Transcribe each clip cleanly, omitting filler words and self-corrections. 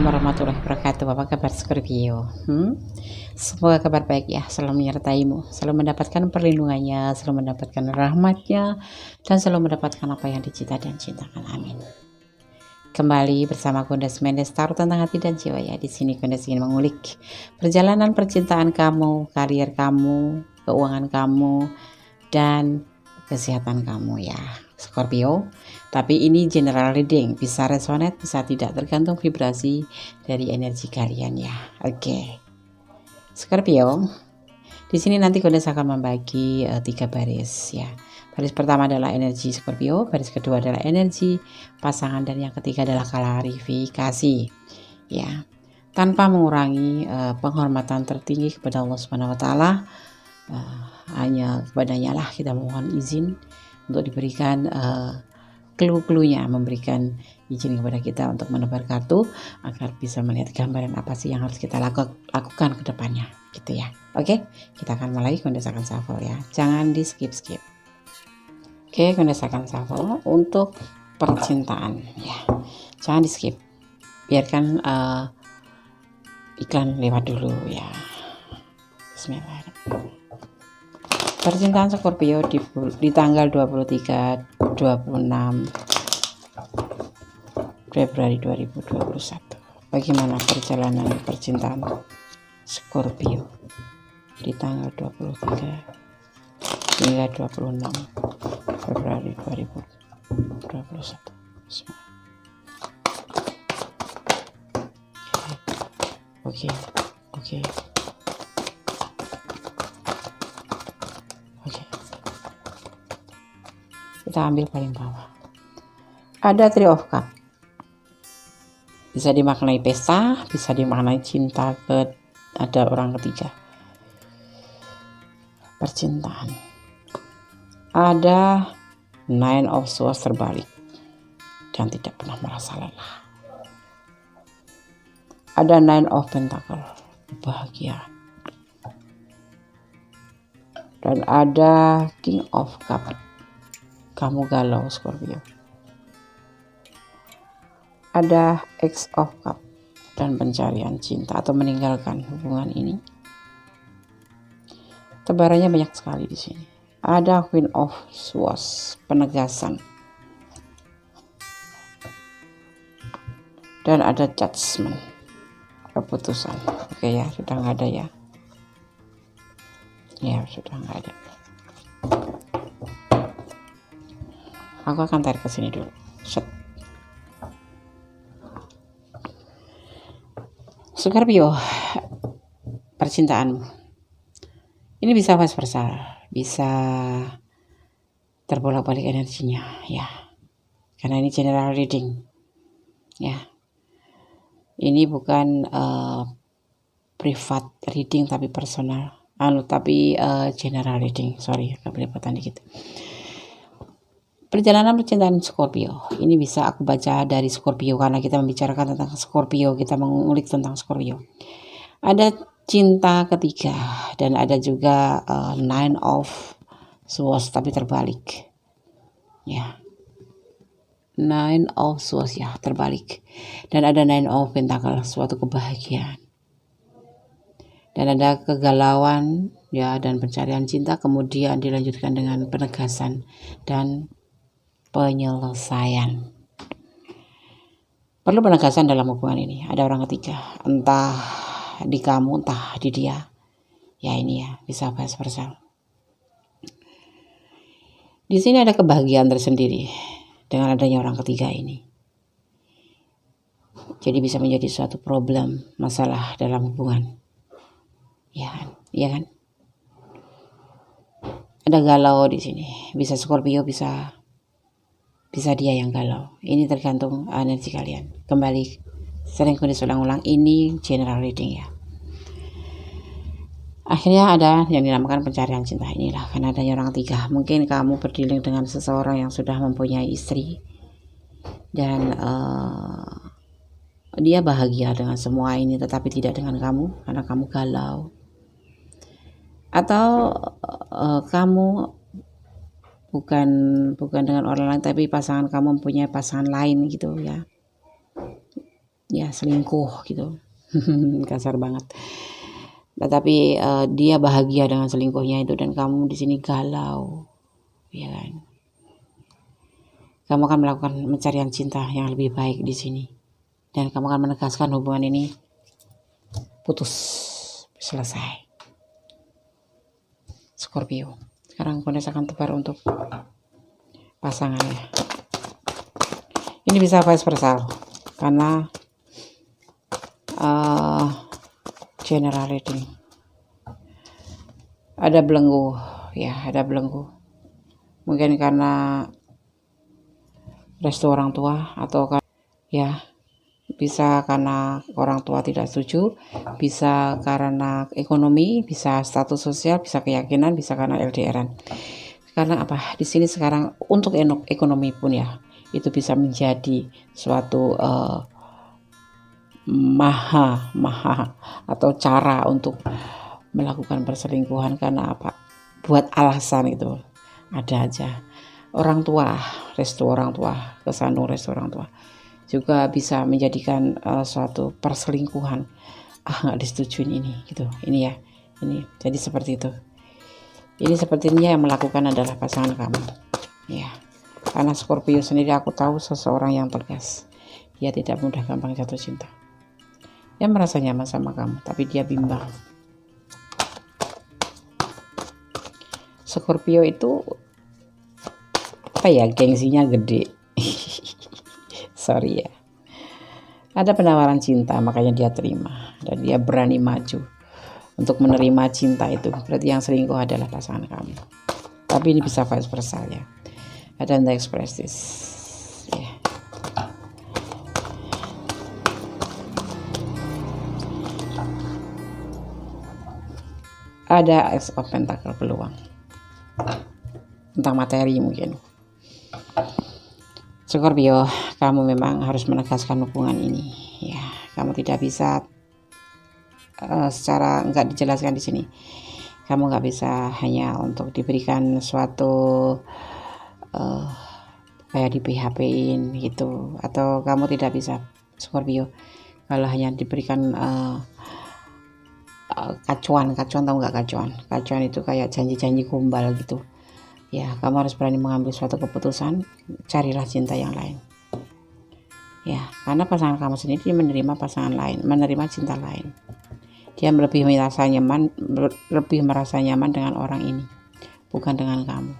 Assalamualaikum warahmatullahi wabarakatuh. Apa kabar Scorpio? Semoga kabar baik ya, selalu menyertaimu, selalu mendapatkan perlindungannya, selalu mendapatkan rahmatnya, dan selalu mendapatkan apa yang dicita dan cintakan. Amin. Kembali bersama Gondes Mendes Tarot tentang hati dan jiwa ya. Di sini Gondes ingin mengulik perjalanan percintaan kamu, karir kamu, keuangan kamu, dan kesehatan kamu ya Scorpio. Tapi ini general reading, bisa resonate, bisa tidak, tergantung vibrasi dari energi kalian ya. Oke. Scorpio, di sini nanti Gondes akan membagi 3 baris ya. Baris pertama adalah energi Scorpio, baris kedua adalah energi pasangan, dan yang ketiga adalah klarifikasi ya. Tanpa mengurangi penghormatan tertinggi kepada Allah Subhanahu wa taala, hanya kepadanya lah kita mohon izin untuk diberikan clue-cluenya, memberikan izin kepada kita untuk menebar kartu agar bisa melihat gambaran apa sih yang harus kita lakukan ke depannya gitu ya. Oke, kita akan mulai. Gondes akan shuffle ya, jangan di skip. Oke, Gondes akan shuffle untuk percintaan ya, jangan di skip, biarkan iklan lewat dulu ya. Bismillahirrahmanirrahim. Percintaan Scorpio di tanggal 23-26 Februari 2021. Bagaimana perjalanan percintaan Scorpio di tanggal 23 hingga 26 Februari 2021. Oke. Kita ambil paling bawah. Ada Three of Cups. Bisa dimaknai pesta, bisa dimaknai cinta ke ada orang ketiga. Percintaan. Ada Nine of Swords terbalik dan tidak pernah merasa lelah. Ada Nine of Pentacles, kebahagiaan. Dan ada King of Cups. Kamu galau Scorpio. Ada X of Cups dan pencarian cinta atau meninggalkan hubungan ini. Tebarannya banyak sekali di sini. Ada Queen of Swords, penegasan. Dan ada Judgment, keputusan. Oke ya, sudah nggak ada ya. Ya, sudah nggak ada. Aku akan tarik ke sini dulu. Set. Scorpio, percintaanmu ini bisa vice versa, bisa terbolak-balik energinya ya. Karena ini general reading ya. Ini bukan private reading tapi personal. General reading. Sorry, agak belepotan dikit. Perjalanan percintaan Scorpio ini bisa aku baca dari Scorpio karena kita membicarakan tentang Scorpio, kita mengulik tentang Scorpio. Ada cinta ketiga dan ada juga Nine of Swords tapi terbalik. Ya. Nine of Swords ya, terbalik. Dan ada Nine of Pentacles, suatu kebahagiaan. Dan ada kegalauan ya dan pencarian cinta, kemudian dilanjutkan dengan penegasan dan penyelesaian. Perlu penegasan dalam hubungan ini. Ada orang ketiga, entah di kamu, entah di dia. Ya ini ya, bisa vice versa. Di sini ada kebahagiaan tersendiri dengan adanya orang ketiga ini. Jadi bisa menjadi suatu problem, masalah dalam hubungan. Ya kan? Ada galau di sini. Bisa Scorpio, bisa dia yang galau. Ini tergantung energi kalian. Kembali, sering Gondes ulang-ulang, ini general reading ya. Akhirnya ada yang dinamakan pencarian cinta inilah, karena adanya orang ketiga. Mungkin kamu berdealing dengan seseorang yang sudah mempunyai istri dan dia bahagia dengan semua ini, tetapi tidak dengan kamu karena kamu galau. Atau kamu bukan dengan orang lain, tapi pasangan kamu mempunyai pasangan lain gitu ya. ya selingkuh gitu. Kasar banget. Tapi dia bahagia dengan selingkuhnya itu, dan kamu di sini galau, ya kan? Kamu akan melakukan pencarian cinta yang lebih baik di sini, dan kamu akan menegaskan hubungan ini putus, selesai. Scorpio, sekarang Gones akan tebar untuk pasangannya. Ini bisa vice versa karena general reading. Ada belenggu, ya, ada belenggu. Mungkin karena restu orang tua, atau ya bisa karena orang tua tidak setuju, bisa karena ekonomi, bisa status sosial, bisa keyakinan, bisa karena LDRan. Karena apa? Di sini sekarang untuk ekonomi pun ya, itu bisa menjadi suatu maha atau cara untuk melakukan perselingkuhan. Karena apa? Buat alasan itu ada aja. Orang tua, restu orang tua, kesandung restu orang tua juga bisa menjadikan suatu perselingkuhan. Nggak disetujuin ini gitu, ini ya, ini jadi seperti itu. Ini sepertinya yang melakukan adalah pasangan kamu, ya. Karena Scorpio sendiri aku tahu seseorang yang tegas. Dia tidak mudah gampang jatuh cinta. Dia merasa nyaman sama kamu, tapi dia bimbang. Scorpio itu apa ya, gengsinya gede. Sorry ya. Ada penawaran cinta, makanya dia terima, dan dia berani maju untuk menerima cinta itu. Berarti yang selingkuh adalah pasangan kamu. Tapi ini bisa vice versa ya. Ada next prestige. Ya. Ada Ace of Pentacle, peluang tentang materi mungkin. Scorpio, kamu memang harus menegaskan hubungan ini, ya. Kamu tidak bisa secara nggak dijelaskan di sini. Kamu nggak bisa hanya untuk diberikan suatu kayak di PHP-in gitu, atau kamu tidak bisa, Scorpio, kalau hanya diberikan kacuan tahu nggak kacuan itu kayak janji gombal gitu. Ya, kamu harus berani mengambil suatu keputusan, carilah cinta yang lain. Ya, karena pasangan kamu sendiri menerima pasangan lain, menerima cinta lain. Dia lebih merasa nyaman dengan orang ini, bukan dengan kamu.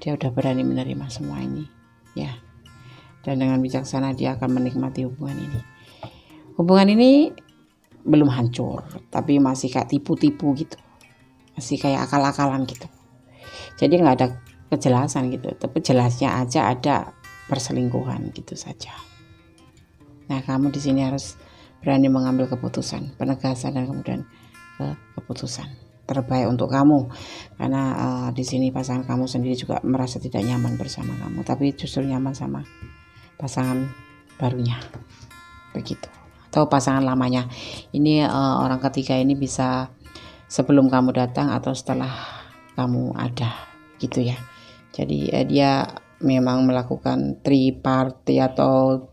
Dia udah berani menerima semua ini, ya. Dan dengan bijaksana dia akan menikmati hubungan ini. Hubungan ini belum hancur, tapi masih kayak tipu-tipu gitu. Masih kayak akal-akalan gitu. Jadi nggak ada kejelasan gitu, tapi jelasnya aja ada perselingkuhan gitu saja. Nah, kamu di sini harus berani mengambil keputusan, penegasan, dan kemudian keputusan terbaik untuk kamu. Karena di sini pasangan kamu sendiri juga merasa tidak nyaman bersama kamu, tapi justru nyaman sama pasangan barunya, begitu. Atau pasangan lamanya. Ini orang ketiga ini bisa sebelum kamu datang atau setelah kamu ada, gitu ya. Jadi dia memang melakukan triparty atau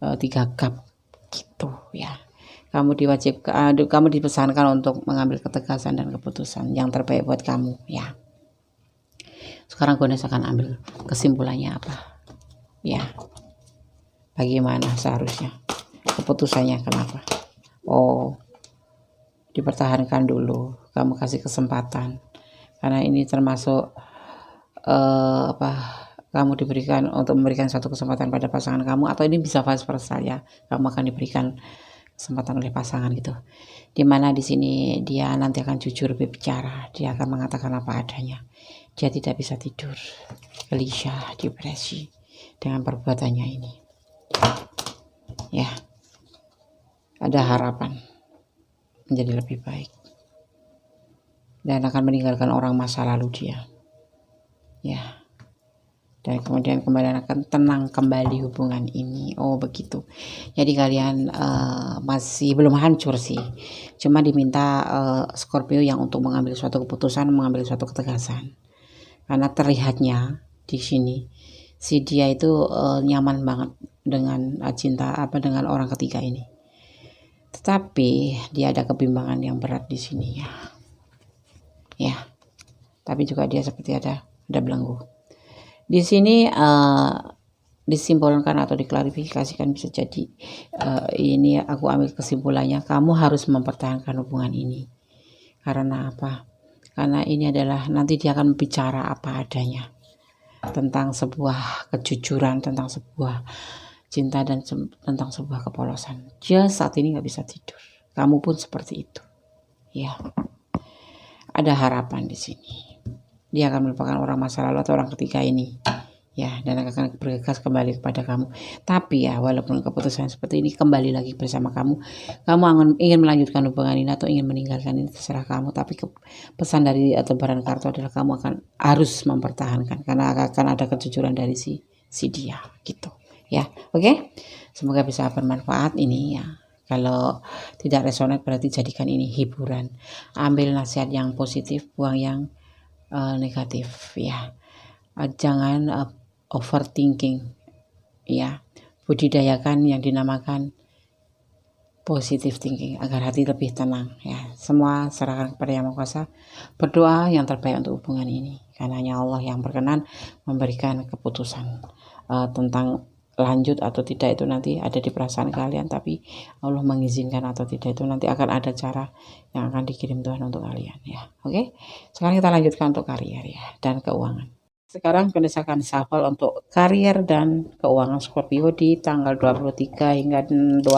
3 gap gitu ya. Kamu dipesankan untuk mengambil ketegasan dan keputusan yang terbaik buat kamu, ya. Sekarang Gones akan ambil kesimpulannya apa, ya. Bagaimana seharusnya keputusannya, kenapa? Dipertahankan dulu, kamu kasih kesempatan. Karena ini termasuk kamu diberikan untuk memberikan suatu kesempatan pada pasangan kamu, atau ini bisa vice versa ya, kamu akan diberikan kesempatan oleh pasangan gitu, dimana di sini dia nanti akan jujur berbicara, dia akan mengatakan apa adanya. Dia tidak bisa tidur, gelisah, depresi dengan perbuatannya ini, ya. Ada harapan menjadi lebih baik dan akan meninggalkan orang masa lalu dia, ya. Dan kemudian akan tenang kembali hubungan ini. Begitu. Jadi kalian masih belum hancur sih, cuma diminta Scorpio yang untuk mengambil suatu keputusan, mengambil suatu ketegasan. Karena terlihatnya di sini si dia itu nyaman banget dengan cinta dengan orang ketiga ini. Tetapi dia ada kebimbangan yang berat di sini ya. Tapi juga dia seperti ada belenggu. Di sini disimbolkan atau diklarifikasikan, bisa jadi ini aku ambil kesimpulannya, kamu harus mempertahankan hubungan ini. Karena apa? Karena ini adalah nanti dia akan bicara apa adanya tentang sebuah kejujuran, tentang sebuah cinta, dan tentang sebuah kepolosan. Dia saat ini nggak bisa tidur. Kamu pun seperti itu ya. Ada harapan di sini. Dia akan melupakan orang masa lalu atau orang ketiga ini ya, dan akan bergegas kembali kepada kamu. Tapi ya, walaupun keputusan seperti ini, kembali lagi bersama kamu ingin melanjutkan hubungan ini atau ingin meninggalkan ini, terserah kamu. Tapi pesan dari tebaran kartu adalah kamu harus mempertahankan, karena akan ada kejujuran dari si dia gitu ya. Oke, semoga bisa bermanfaat ini ya. Kalau tidak resonan berarti jadikan ini hiburan, ambil nasihat yang positif, buang yang negatif ya. Jangan overthinking ya. Budidayakan yang dinamakan positive thinking agar hati lebih tenang ya. Semua serahkan kepada Yang Maha Kuasa. Berdoa yang terbaik untuk hubungan ini, karena hanya Allah yang berkenan memberikan keputusan tentang lanjut atau tidak itu nanti ada di perasaan kalian. Tapi Allah mengizinkan atau tidak itu nanti akan ada cara yang akan dikirim Tuhan untuk kalian ya. Oke, sekarang kita lanjutkan untuk karier ya dan keuangan. Sekarang kita akan shuffle untuk karier dan keuangan Scorpio di tanggal 23 hingga 26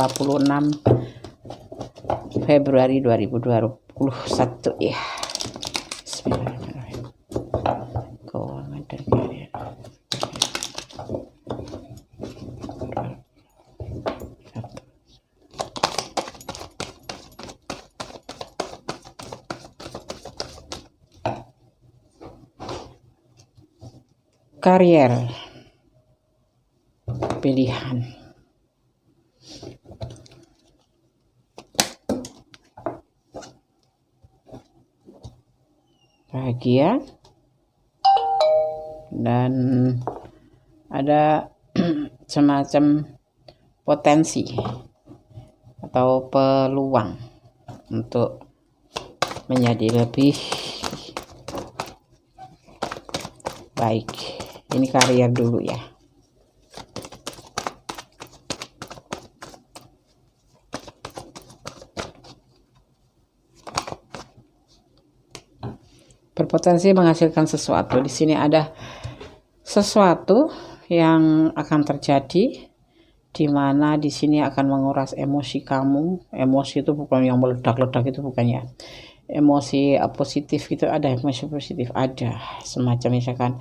Februari 2021 ya. Bismillahirrahmanirrahim. Keuangan dan karier. Karier, pilihan, bahagia, dan ada semacam potensi atau peluang untuk menjadi lebih baik. Ini karier dulu ya. Berpotensi menghasilkan sesuatu. Di sini ada sesuatu yang akan terjadi, di mana di sini akan menguras emosi kamu. Emosi itu bukan yang meledak-ledak, itu bukan ya. Emosi positif itu ada, emosi positif ada, semacam misalkan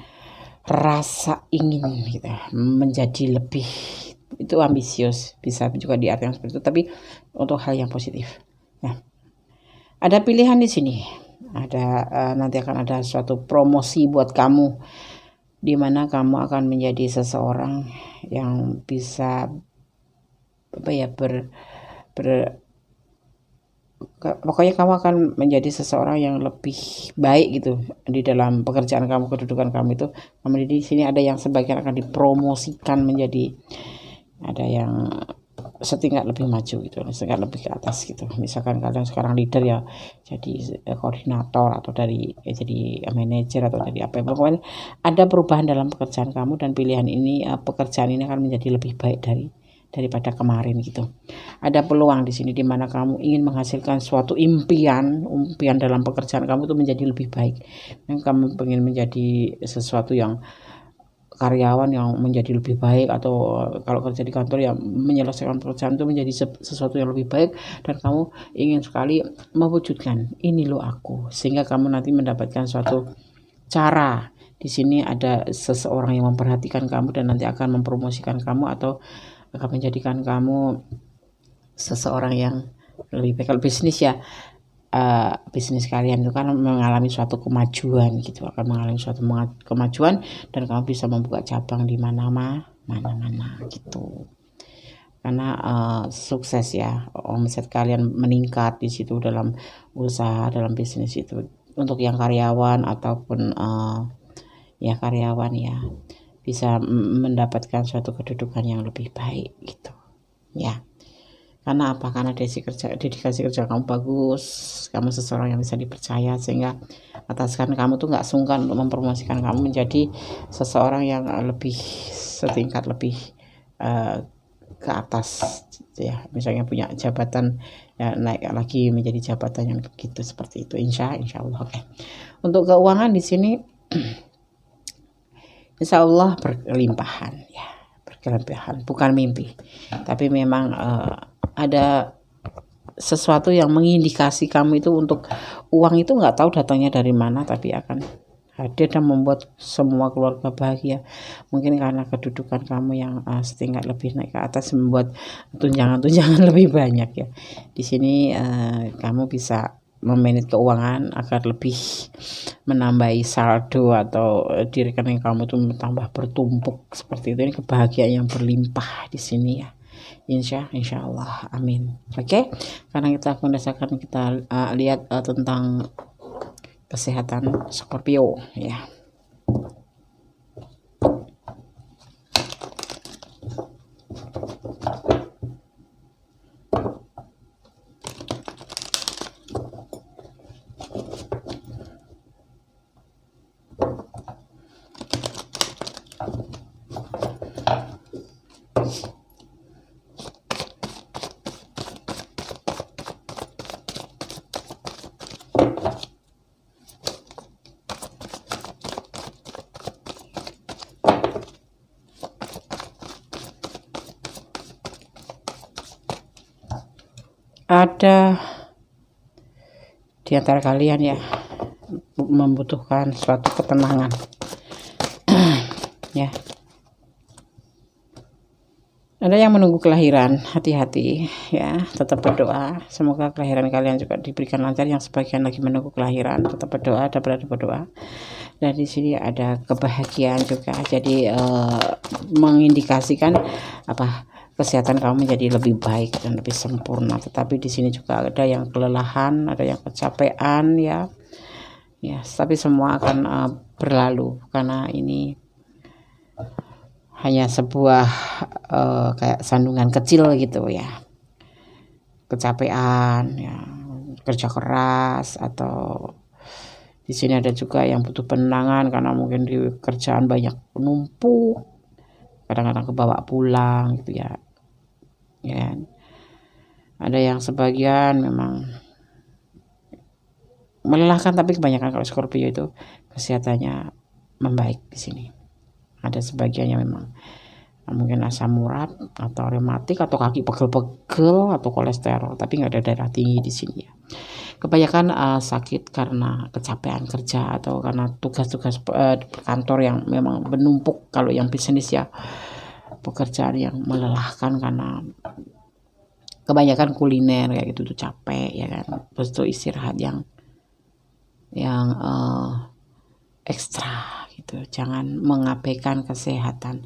rasa ingin gitu menjadi lebih, itu ambisius, bisa juga diartikan seperti itu, tapi untuk hal yang positif. Nah, ada pilihan di sini, ada nanti akan ada suatu promosi buat kamu, di mana kamu akan menjadi seseorang yang bisa pokoknya kamu akan menjadi seseorang yang lebih baik gitu di dalam pekerjaan kamu, kedudukan kamu itu. Namun di sini ada yang sebagian akan dipromosikan menjadi, ada yang setingkat lebih maju gitu, setingkat lebih ke atas gitu. Misalkan kalian sekarang leader ya, jadi koordinator, atau jadi manajer, atau jadi apa. Pokoknya ada perubahan dalam pekerjaan kamu, dan pilihan ini, pekerjaan ini akan menjadi lebih baik daripada kemarin gitu. Ada peluang di sini di mana kamu ingin menghasilkan suatu impian dalam pekerjaan kamu itu menjadi lebih baik. Dan kamu ingin menjadi sesuatu yang karyawan yang menjadi lebih baik, atau kalau kerja di kantor ya menyelesaikan pekerjaan itu menjadi sesuatu yang lebih baik, dan kamu ingin sekali mewujudkan ini loh aku, sehingga kamu nanti mendapatkan suatu cara. Di sini ada seseorang yang memperhatikan kamu dan nanti akan mempromosikan kamu atau akan menjadikan kamu seseorang yang lebih baik. Kalau bisnis ya, bisnis kalian itu kan mengalami suatu kemajuan gitu, akan mengalami suatu kemajuan, dan kamu bisa membuka cabang di mana-mana gitu, karena sukses ya, omset kalian meningkat di situ dalam usaha, dalam bisnis itu. Untuk yang karyawan ataupun ya karyawan ya, bisa mendapatkan suatu kedudukan yang lebih baik gitu ya. Karena apa? Karena dedikasi kerja kamu bagus, kamu seseorang yang bisa dipercaya, sehingga atasan kamu tuh nggak sungkan untuk mempromosikan kamu menjadi seseorang yang lebih setingkat lebih ke atas ya, misalnya punya jabatan ya, naik lagi menjadi jabatan yang begitu seperti itu, insya Allah. Oke. Untuk keuangan di sini insya Allah berlimpahan ya, berkelebihan, bukan mimpi, tapi memang ada sesuatu yang mengindikasi kamu itu untuk uang itu nggak tahu datangnya dari mana, tapi akan hadir dan membuat semua keluarga bahagia. Mungkin karena kedudukan kamu yang setingkat lebih naik ke atas membuat tunjangan-tunjangan lebih banyak ya. Di sini kamu bisa memanage keuangan agar lebih menambahi saldo atau di rekening kamu tuh tambah bertumpuk seperti itu. Ini kebahagiaan yang berlimpah di sini ya. Insya Allah, amin. Oke, karena kita berdasarkan kita lihat tentang kesehatan Scorpio ya. Ada di antara kalian ya membutuhkan suatu ketenangan ya. Ada yang menunggu kelahiran, hati-hati ya, tetap berdoa, semoga kelahiran kalian juga diberikan lancar. Yang sebagian lagi menunggu kelahiran, tetap berdoa, berdoa. Dan di sini ada kebahagiaan juga, jadi mengindikasikan apa, kesehatan kamu menjadi lebih baik dan lebih sempurna. Tetapi di sini juga ada yang kelelahan, ada yang kecapean ya. Tapi semua akan berlalu, karena ini hanya sebuah kayak sandungan kecil gitu ya. Kecapean ya, kerja keras, atau di sini ada juga yang butuh penenangan karena mungkin di kerjaan banyak penumpuk, kadang-kadang kebawa pulang gitu ya. Ada yang sebagian memang melelahkan, tapi kebanyakan kalau Scorpio itu kesehatannya membaik di sini. Ada sebagian yang memang mungkin asam urat atau rematik atau kaki pegel-pegel atau kolesterol, tapi nggak ada darah tinggi di sini ya. Kebanyakan sakit karena kecapean kerja atau karena tugas-tugas kantor yang memang menumpuk. Kalau yang bisnis ya, pekerjaan yang melelahkan karena kebanyakan kuliner kayak gitu tuh capek ya kan. Terus tuh istirahat yang ekstra gitu. Jangan mengabaikan kesehatan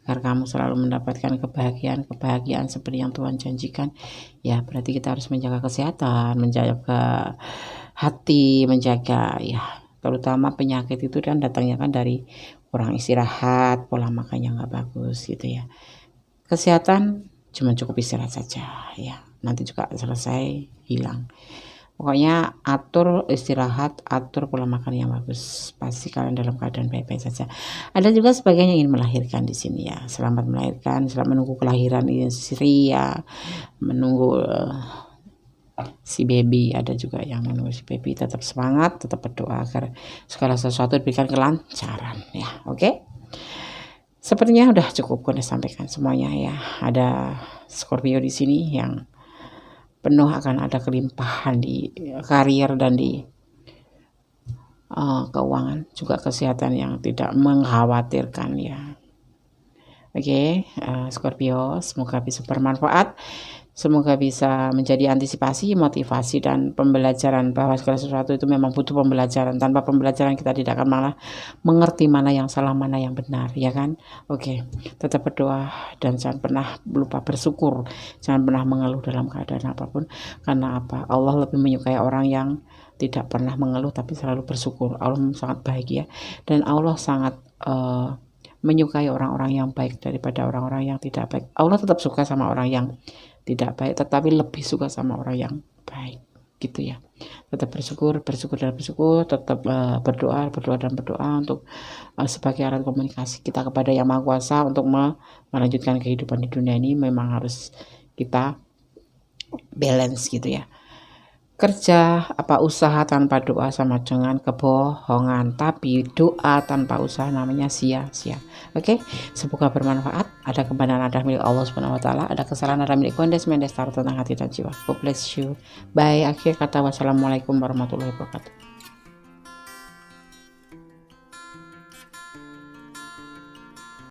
agar kamu selalu mendapatkan kebahagiaan seperti yang Tuhan janjikan. Ya, berarti kita harus menjaga kesehatan, menjaga hati, menjaga ya, terutama penyakit itu kan datangnya kan dari kurang istirahat, pola makan yang nggak bagus gitu ya. Kesehatan cuma cukup istirahat saja ya, nanti juga selesai hilang. Pokoknya atur istirahat, atur pola makan yang bagus, pasti kalian dalam keadaan baik-baik saja. Ada juga sebagian yang ingin melahirkan di sini ya. Selamat melahirkan, selamat menunggu kelahiran istri ya, menunggu si baby. Ada juga yang menunggu si baby. Tetap semangat, tetap berdoa agar segala sesuatu diberikan kelancaran ya. Oke? Sepertinya udah cukup udah sampaikan semuanya ya. Ada Scorpio di sini yang penuh akan ada kelimpahan di karier dan di keuangan, juga kesehatan yang tidak mengkhawatirkan ya. Oke, Scorpio, semoga bisa bermanfaat, semoga bisa menjadi antisipasi, motivasi, dan pembelajaran bahwa segala sesuatu itu memang butuh pembelajaran. Tanpa pembelajaran kita tidak akan malah mengerti mana yang salah, mana yang benar, ya kan? Oke, tetap berdoa dan jangan pernah lupa bersyukur, jangan pernah mengeluh dalam keadaan apapun. Karena apa? Allah lebih menyukai orang yang tidak pernah mengeluh tapi selalu bersyukur. Allah sangat bahagia dan Allah sangat menyukai orang-orang yang baik daripada orang-orang yang tidak baik. Allah tetap suka sama orang yang tidak baik, tetapi lebih suka sama orang yang baik, gitu ya. Tetap bersyukur dan bersyukur, tetap berdoa dan berdoa untuk sebagai alat komunikasi kita kepada Yang Maha Kuasa untuk melanjutkan kehidupan di dunia ini. Memang harus kita balance gitu ya. Kerja usaha tanpa doa sama dengan kebohongan, tapi doa tanpa usaha namanya sia-sia. Oke, semoga bermanfaat. Ada kebenaran ada milik Allah Subhanahu wa taala, ada kesalahan ada milik Kondes Mendes tentang hati dan jiwa. God bless you. Bye. Akhir kata, wassalamualaikum warahmatullahi wabarakatuh.